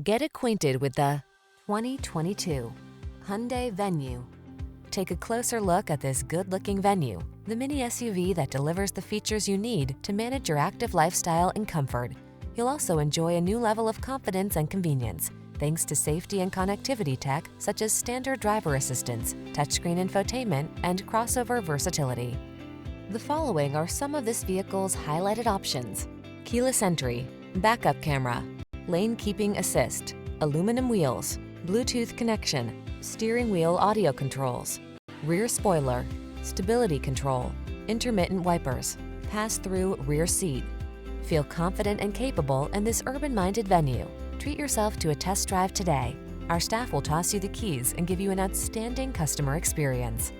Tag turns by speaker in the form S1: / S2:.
S1: Get acquainted with the 2022 Hyundai Venue. Take a closer look at this good-looking Venue, the mini SUV that delivers the features you need to manage your active lifestyle in comfort. You'll also enjoy a new level of confidence and convenience, thanks to safety and connectivity tech such as standard driver assistance, touchscreen infotainment, and crossover versatility. The following are some of this vehicle's highlighted options: keyless entry, backup camera, lane keeping assist, aluminum wheels, Bluetooth connection, steering wheel audio controls, rear spoiler, stability control, intermittent wipers, pass-through rear seat. Feel confident and capable in this urban-minded Venue. Treat yourself to a test drive today. Our staff will toss you the keys and give you an outstanding customer experience.